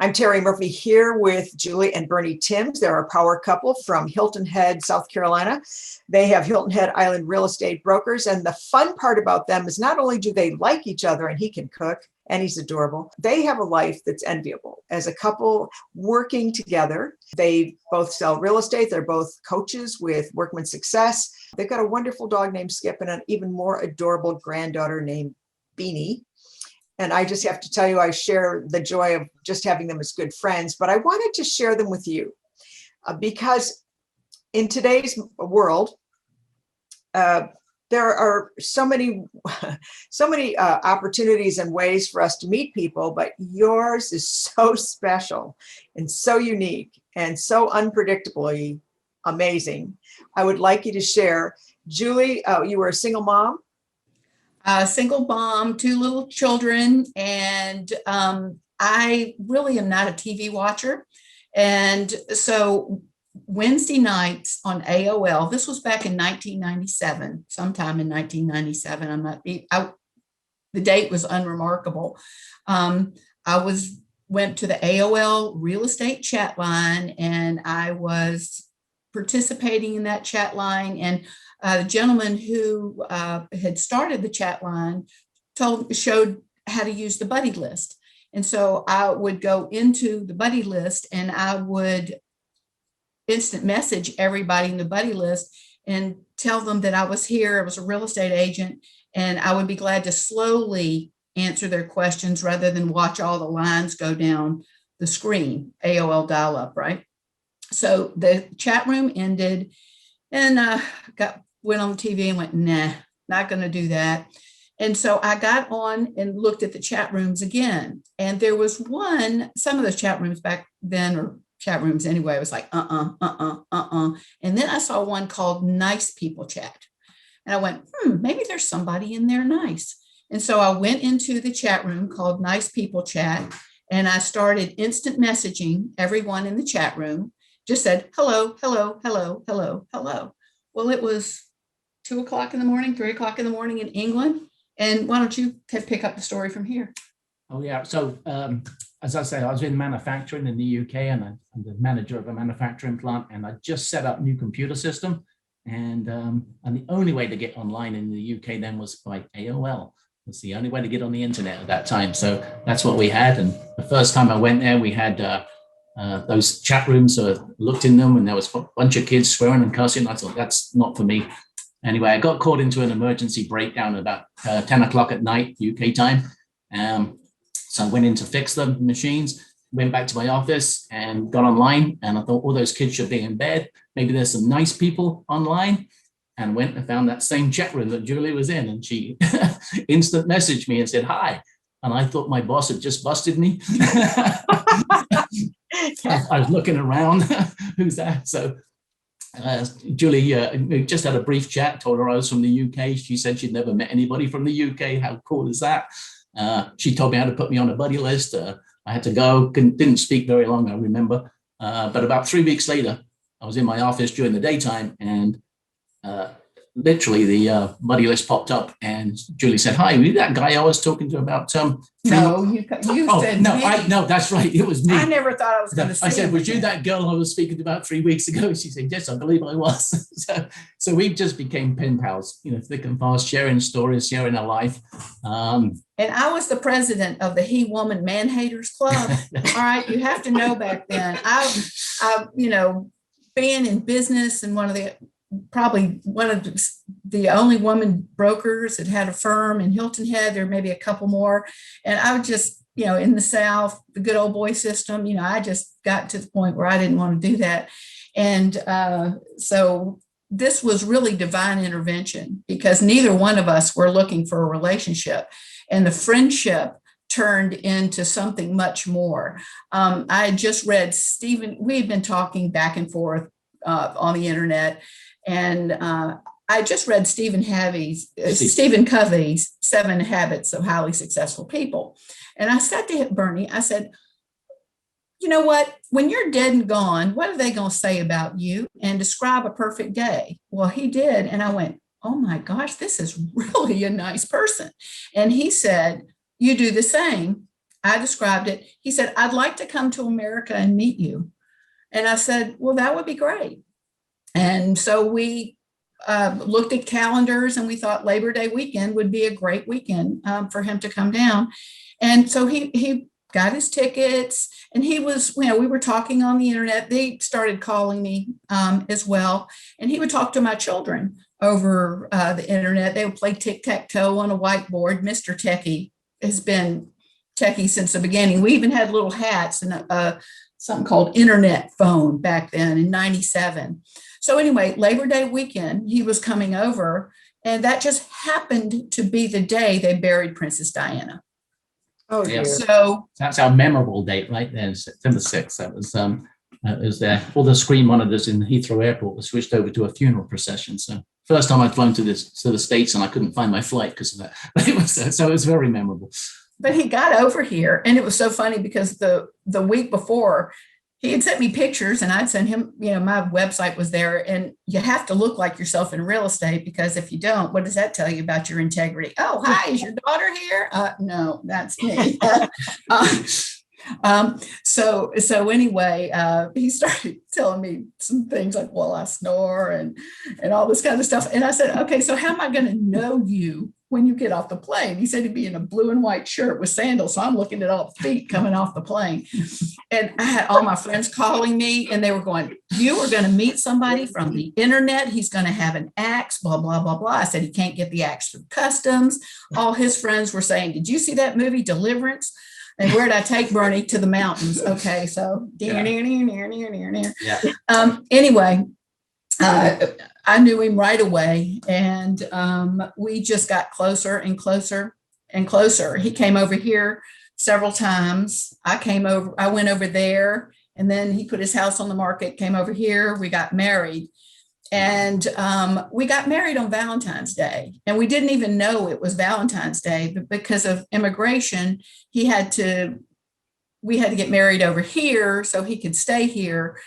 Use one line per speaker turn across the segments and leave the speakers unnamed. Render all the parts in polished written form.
I'm Terri Murphy here with Julie and Bernie Timms. They're a power couple from Hilton Head, South Carolina. They have Hilton Head Island real estate brokers. And the fun part about them is not only do they like each other, and he can cook and he's adorable, they have a life that's enviable. As a couple working together, they both sell real estate. They're both coaches with Workman Success. They've got a wonderful dog named Skip and an even more adorable granddaughter named Beanie. And I just have to tell you, I share the joy of just having them as good friends, but I wanted to share them with you because in today's world, there are so many opportunities and ways for us to meet people, but yours is so special and so unique and so unpredictably amazing. I would like you to share. Julie, you were a single mom.
Single mom, 2 little children, and I really am not a TV watcher. And so Wednesday nights on AOL, this was back in 1997, sometime in 1997. The date was unremarkable. Went to the AOL real estate chat line, and I was participating in that chat line, and the gentleman who had started the chat line showed how to use the buddy list. And so I would go into the buddy list and I would instant message everybody in the buddy list and tell them that I was here. I was a real estate agent, and I would be glad to slowly answer their questions rather than watch all the lines go down the screen, AOL dial-up, right? So the chat room ended, and went on TV and went, nah, not going to do that. And so I got on and looked at the chat rooms again. And there was some of those chat rooms back then, or chat rooms anyway, it was like, And then I saw one called Nice People Chat. And I went, maybe there's somebody in there nice. And so I went into the chat room called Nice People Chat, and I started instant messaging everyone in the chat room. Just said, hello, hello, hello, hello, hello. Well, it was 2 o'clock in the morning, 3 o'clock in the morning in England. And why don't you pick up the story from here?
Oh, yeah. So as I say, I was in manufacturing in the UK, and I'm the manager of a manufacturing plant, and I just set up a new computer system. And the only way to get online in the UK then was by AOL. It's the only way to get on the internet at that time. So that's what we had. And the first time I went there, we had those chat rooms, looked in them, and there was a bunch of kids swearing and cussing. I thought, that's not for me. Anyway, I got caught into an emergency breakdown about 10 o'clock at night, UK time. So I went in to fix the machines, went back to my office and got online. And I thought, all those kids should be in bed. Maybe there's some nice people online. And went and found that same chat room that Julie was in. And she instant messaged me and said, hi. And I thought my boss had just busted me. I was looking around, who's that? So Julie, we just had a brief chat, told her I was from the UK. She said she'd never met anybody from the UK. How cool is that? She told me how to put me on a buddy list. I had to go, didn't speak very long, I remember. But about 3 weeks later, I was in my office during the daytime, and literally the buddy list popped up, and Julie said, hi, were you that guy I was talking to about
no, you said
no,
me.
No, that's right, it was me.
I never thought I was going to say
I said, was you that girl I was speaking to about 3 weeks ago? She said, yes, I believe I was. so we just became pen pals, thick and fast, sharing stories, sharing our life.
And I was the president of the He Woman Man Haters Club. All right, you have to know back then, I being in business and probably one of the only woman brokers that had a firm in Hilton Head. There may be a couple more. And I would just, in the South, the good old boy system, I just got to the point where I didn't want to do that. And so this was really divine intervention, because neither one of us were looking for a relationship. And the friendship turned into something much more. I had just read we had been talking back and forth on the internet. And I just read Stephen Covey's 7 Habits of Highly Successful People. And I said to Bernie, I said, you know what, when you're dead and gone, what are they going to say about you? And describe a perfect day. Well, he did. And I went, oh my gosh, this is really a nice person. And he said, you do the same. I described it. He said, I'd like to come to America and meet you. And I said, well, that would be great. And so we looked at calendars and we thought Labor Day weekend would be a great weekend for him to come down. And so he got his tickets, and he was, we were talking on the internet. They started calling me as well. And he would talk to my children over the internet. They would play tic-tac-toe on a whiteboard. Mr. Techie has been techie since the beginning. We even had little hats and something called internet phone back then in '97. So anyway, Labor Day weekend, he was coming over, and that just happened to be the day they buried Princess Diana.
Oh, dear.
So
That's our memorable date right there, September 6th. That was there. All the screen monitors in Heathrow Airport were switched over to a funeral procession. So first time I'd flown to the States, and I couldn't find my flight because of that. So it was very memorable.
But he got over here, and it was so funny because the week before, he had sent me pictures, and I'd sent him, my website was there, and you have to look like yourself in real estate, because if you don't, what does that tell you about your integrity? Oh, hi, is your daughter here? No, that's me. So anyway, he started telling me some things like, well, I snore and all this kind of stuff. And I said, okay, so how am I going to know you when you get off the plane? He said he'd be in a blue and white shirt with sandals. So I'm looking at all the feet coming off the plane. And I had all my friends calling me, and they were going, you are going to meet somebody from the internet. He's going to have an axe, blah, blah, blah, blah. I said, he can't get the axe through customs. All his friends were saying, did you see that movie Deliverance? And where did I take Bernie? To the mountains. Okay, so anyway, I knew him right away, and we just got closer and closer and closer. He came over here several times. I went over there, and then he put his house on the market, came over here. We got married, and we got married on Valentine's Day, and we didn't even know it was Valentine's Day, but because of immigration, we had to get married over here so he could stay here.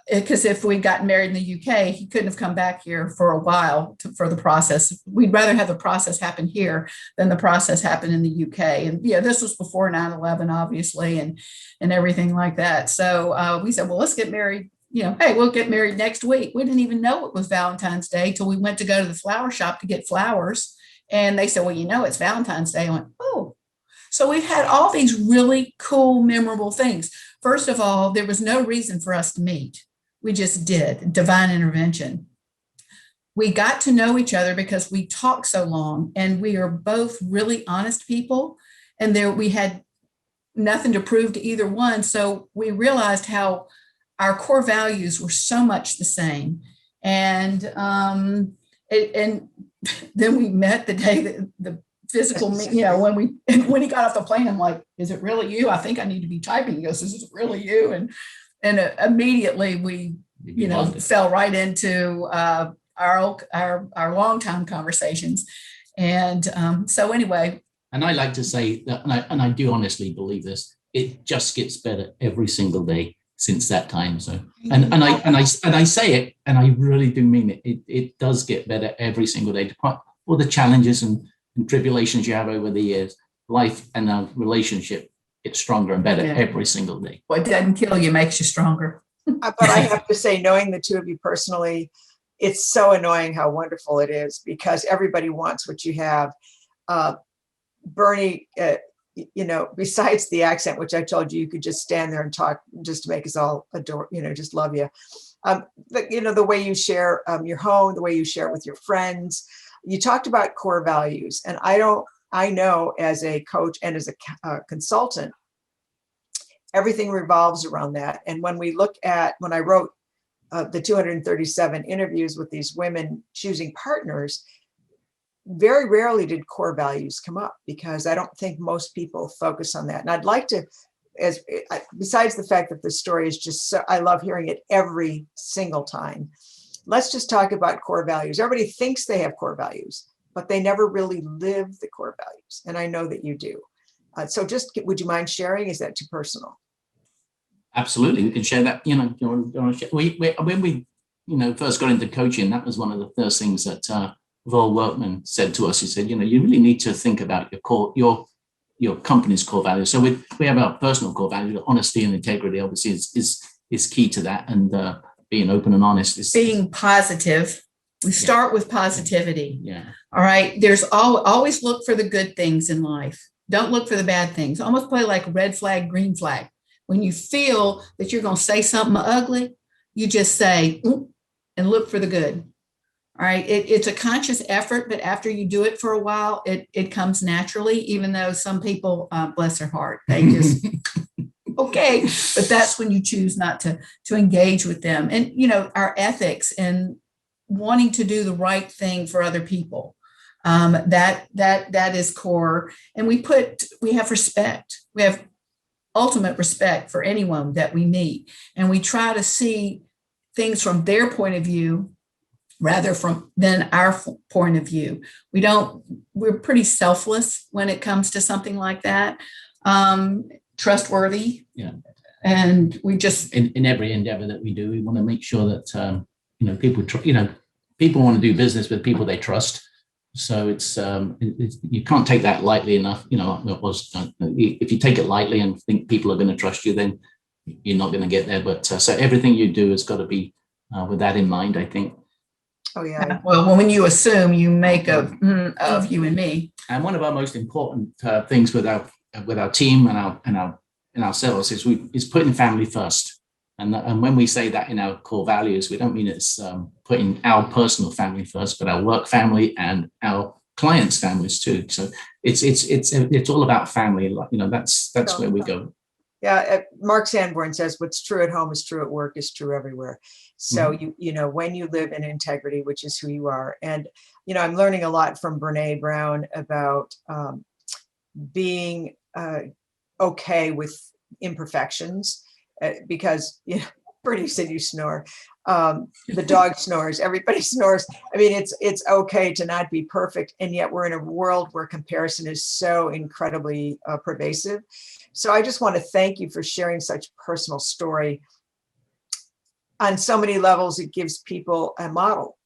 Because if we'd gotten married in the UK, he couldn't have come back here for a while for the process. We'd rather have the process happen here than the process happen in the UK. And this was before 9/11, obviously, and everything like that. So we said, well, let's get married. Hey, we'll get married next week. We didn't even know it was Valentine's Day till we went to go to the flower shop to get flowers. And they said, well, it's Valentine's Day. I went, oh. So we've had all these really cool, memorable things. First of all, there was no reason for us to meet. We just did. Divine intervention. We got to know each other because we talked so long, and we are both really honest people. And we had nothing to prove to either one. So we realized how our core values were so much the same. And then we met the day that the physical, when he got off the plane, I'm like, is it really you? I think I need to be typing. He goes, is it really you? And immediately we, fell right into our long-time conversations. And so anyway.
And I like to say that, and I do honestly believe this, it just gets better every single day since that time. So, and I say it, and I really do mean it. It does get better every single day. All the challenges and tribulations you have over the years, life and our relationship gets stronger and better every single day.
What doesn't kill you makes you stronger.
But I have to say, knowing the two of you personally, it's so annoying how wonderful it is, because everybody wants what you have. Bernie, besides the accent, which I told you could just stand there and talk just to make us all adore, just love you. But, the way you share your home, the way you share it with your friends. You talked about core values, and I know as a coach and as a consultant, everything revolves around that. And when I wrote the 237 interviews with these women choosing partners, very rarely did core values come up, because I don't think most people focus on that. And I'd like to, besides the fact that the story is just so, I love hearing it every single time. Let's just talk about core values. Everybody thinks they have core values, but they never really live the core values. And I know that you do. So would you mind sharing? Is that too personal?
Absolutely. We can share that. When we first got into coaching, that was one of the first things that Vol Workman said to us. He said, you really need to think about your your company's core values. So we have our personal core values. Honesty and integrity obviously is key to that, and being open and honest is
being positive. We start with positivity.
Yeah.
All right. There's always look for the good things in life. Don't look for the bad things. Almost play like red flag, green flag. When you feel that you're going to say something ugly, you just say, and look for the good. All right. It's a conscious effort, but after you do it for a while, it comes naturally, even though some people, bless their heart, they just, okay. But that's when you choose not to engage with them. And, our ethics and wanting to do the right thing for other people. That is core. And we have respect. We have ultimate respect for anyone that we meet. And we try to see things from their point of view rather than our point of view. We're pretty selfless when it comes to something like that. Trustworthy.
Yeah.
And we just,
in every endeavor that we do, we want to make sure that, people want to do business with people they trust. So it's you can't take that lightly enough. If you take it lightly and think people are going to trust you, then you're not going to get there. But so everything you do has got to be with that in mind, I think.
Oh yeah.
Well, when you assume, you make of you and me.
And one of our most important things with our team and ourselves is putting family first. And when we say that in our core values, we don't mean it's putting our personal family first, but our work family and our clients' families too. So it's all about family. That's where we go.
Yeah, Mark Sanborn says what's true at home is true at work is true everywhere. So when you live in integrity, which is who you are, and I'm learning a lot from Brene Brown about being okay with imperfections. Because Bernie said you snore. The dog snores. Everybody snores. I mean, it's okay to not be perfect, and yet we're in a world where comparison is so incredibly pervasive. So I just want to thank you for sharing such personal story. On so many levels, it gives people a model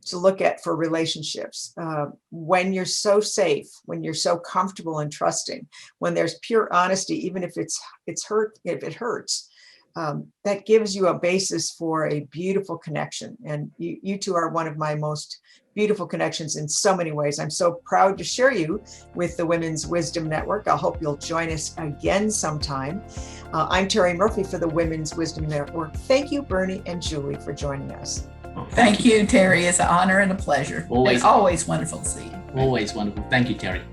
to look at for relationships. When you're so safe, when you're so comfortable and trusting, when there's pure honesty, even if it hurts, that gives you a basis for a beautiful connection. And you two are one of my most beautiful connections in so many ways. I'm so proud to share you with the Women's Wisdom Network. I hope you'll join us again sometime. I'm Terri Murphy for the Women's Wisdom Network. Thank you, Bernie and Julie, for joining us.
Thank you, Terri. It's an honor and a pleasure.
Always
wonderful to see you.
Always wonderful. Thank you, Terri.